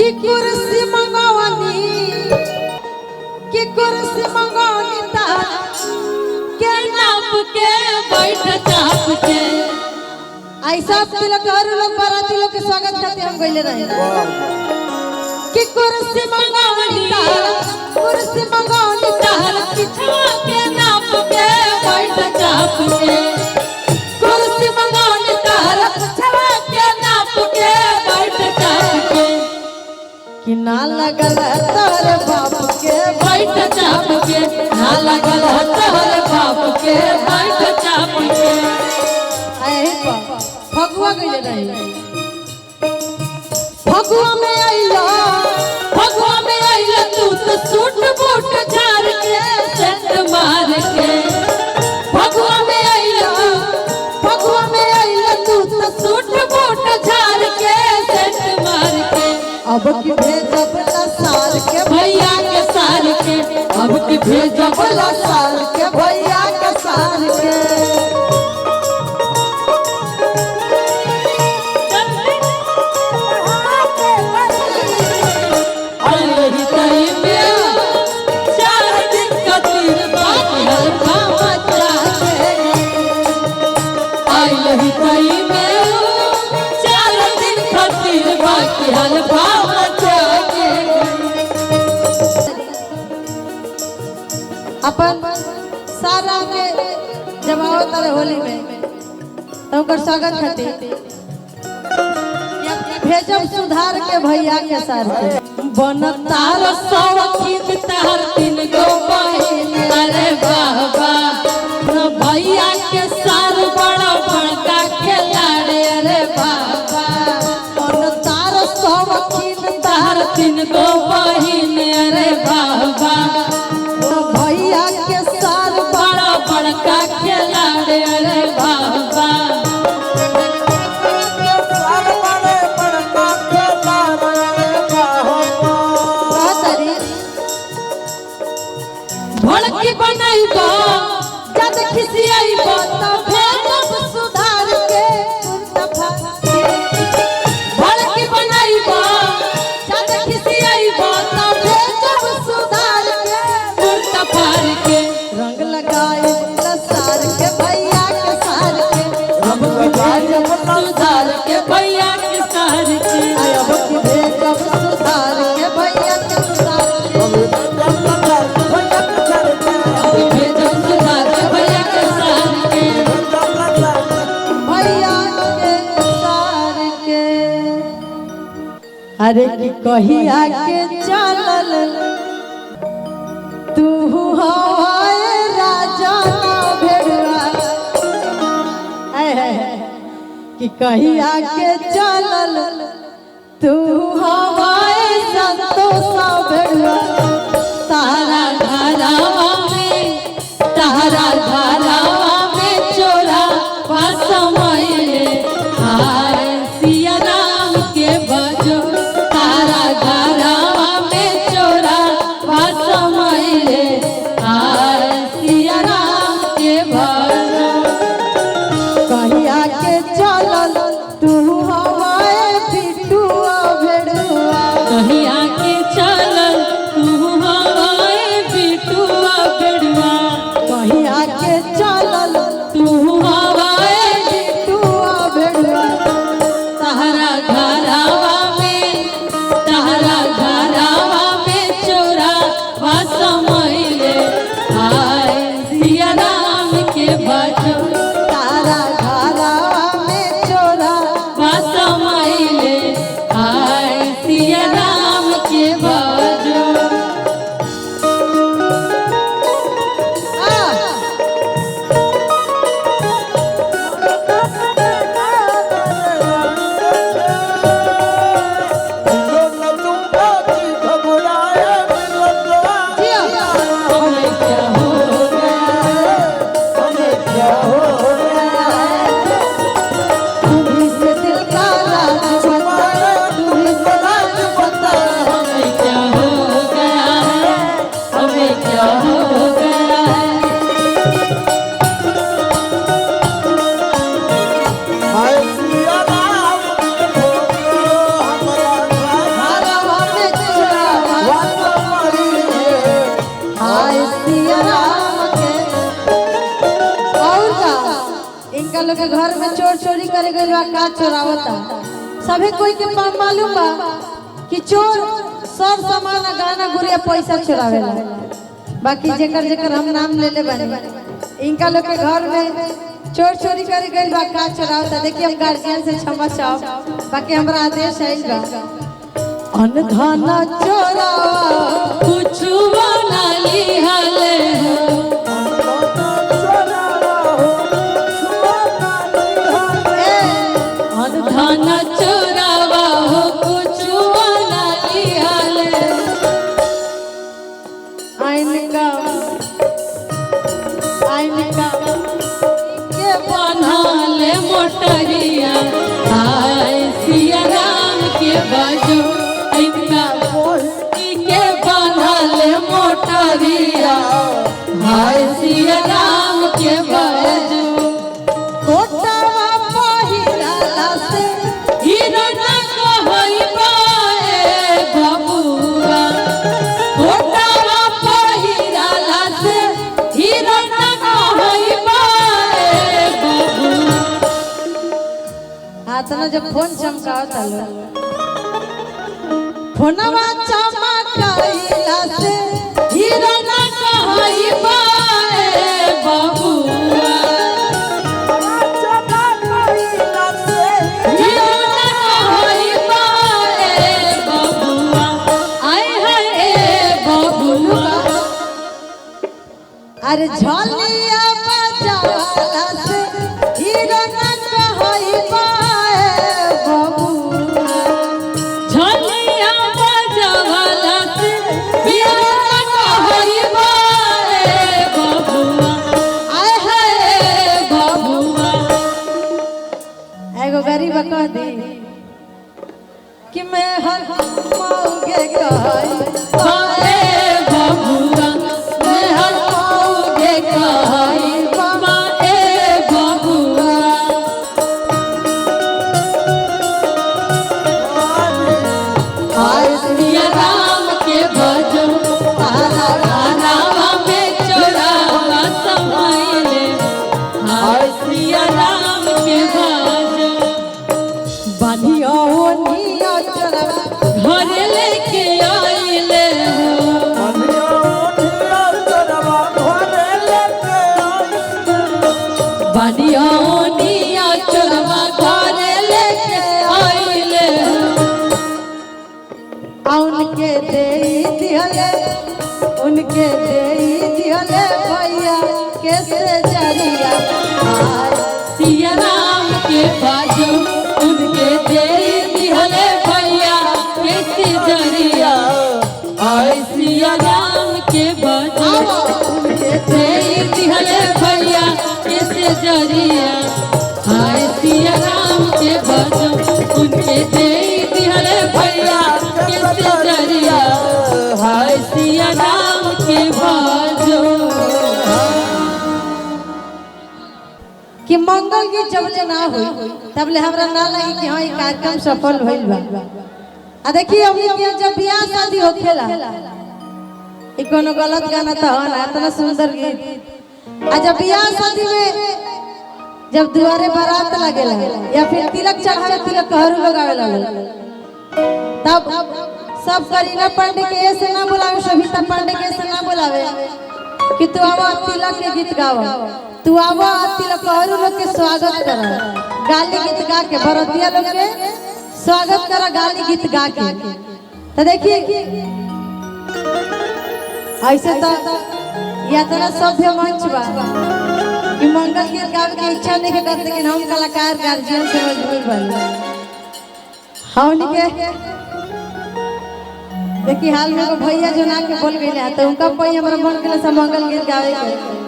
की कुर्सी मंगवानी तार के नाप के बैठ चाप के। ऐसा तिलक हर लोग बाराती लोग के स्वागत करते हम गइले रहे कि कुर्सी मंगवानी तार पिछवा के नाप के बैठ चाप के। कुर्सी मंगवानी तार पिछवा के नाप के बैठ चाप के। कि ना लगल तोर बाप के बैठ चाप के, ना लगल तोर बाप के बैठ चाप के। आए फगुआ गइले रही फगुआ में आइला तू तो सूट बूट झाड़ के सेंट मार के। फगुआ में आइला तू तो सूट बूट झाड़ के सेंट मार के। अब की भेजब सार के भैया के सार के, अब की भेजब सार के भैया के सार के। अपन सारा के जब आओ तारे होली में तो उनका स्वागत करते भेजब सुधार के भैया के साथ बनतार सौखीन तार 3 गो बहिन। अरे बाबा भैया के सार बड़ा बड़का खिलाड़ी। अरे बाबा बनतार सौखीन तार 3 गो बहिन। अरे बाबा भैया के सार बड़ा बड़का खिलाड़ी। अरे बाबा भड़की बनाइबो जद खिसियाइबो तो भेजब सुधार के। भड़की बनाइबो जद खिसियाइबो तो भेजब सुधार के। कुर्ता फाड़ के रंग लगाई सार के भैया के सार के। अब भेजब सुधार के भैया के सार के। अब भेजब सुधार के भैया के सार के। अरे कि कहिया के चलल तू हवाए राजा भेड़ुआ। कि कहिया के चलल तू हवाए संतोष भेड़ुआ। तारा घरवा में चोरा पासमैले आए सिया राम के बजो। तारा घरवा में चोरा पासमैले आए सिया राम के बजो। कहिया के चलल तू हवाए बिटुआ भेड़ लोग के घर में चोर चोरी करे गइल बा का चोरावता सभी कोई के मालूम बा कि चोर सब सामान गाना गुड़िया पैसा चुरावेला। बाकी जेकर जेकर हम नाम ले ले बानी इनका लोग के घर में चोर चोरी करे गइल बा का चुरावता। देखिए हम गार्जियन से क्षमा चाहब बाकी हमरा आदेश आइल बा अनधन चोरावा कुछ ना लिहले अनधन चोरावा हो कुछ ना लिहले आइनका के बनाले मोटरिया हाय सिया राम के बजो इनका के बनाले मोटरिया हाय सिया राम के बजो कोटावा पहिराला से हीरो ना कहई पाए बबुआ कोटावा पहिराला से हीरो ना कहई पाए बबुआ। हाथ ना जब फोन चमकावता लो फोनवा चमकाइला से हीरो ना कहई पाए बबुआ चमकाइला से हीरो ना कहई पाए बबुआ आए हाय बबुआ अरे झलिया बजाला से हीरो ना कहई पाए बबुआ झलिया बजाला से हीरो ना कहई पाए बबुआ आए हाय बबुआ। एगो गरीब कह दे कि मैं हर मौगे कहई पाए बबुआ मैं हर मौगे कहई पाए बबुआ हाय सिया राम के भजो तारा गानावा में चोरावा समाइले हाय सिया राम के भजो बानिया ओनिया चोरावा घर लेके आइले बानिया ओनिया चोरावा घर लेके आइले उनके दे दिहले भैया कैसे जरिया सिया राम के बाजो उनके दे दिहले भैया कैसे जरिया आय सिया राम के बाजो उनके दे दिहले भैया कैसे जरिया आय सिया राम के बाजो उनके दे दिहले भैया कैसे जरिया हाय सिया राम के बाजो। कि मंगल गीत जब ले ना होई तब ले हमरा ना लगी कि हां ई कार्यक्रम सफल भइल बा। आ देखिए हमनी के जब बियाह शादी होखेला ई कोनो गलत गाना त हो ना इतना सुंदर गीत। आ जब बियाह शादी में जब दुआरे बारात लगेला या फिर तिलक चढ़ावे तिलक हरू लगावेला तब सब करीना पांडे के ऐसे ना बुलावे सविता पांडे के ऐसे ना बुलावे कि तू आवा तिलक के गीत गावा तू आवा तिलक हरू लोग के स्वागत कर गाली गीत गा के भरतिया लोग के स्वागत कर गाली गीत गा के। तो देखिए ऐसे तो यात्रा सभ्य मंच बा कि मंगल गीत गावे के इच्छा नहीं करते लेकिन हम कलाकार गार्जियन से मजबूर बन हमनी के देखिए हाल में भैया जो ना के बोल गए तो उनका पई हमरा मन के सब मंगल गीत गावे के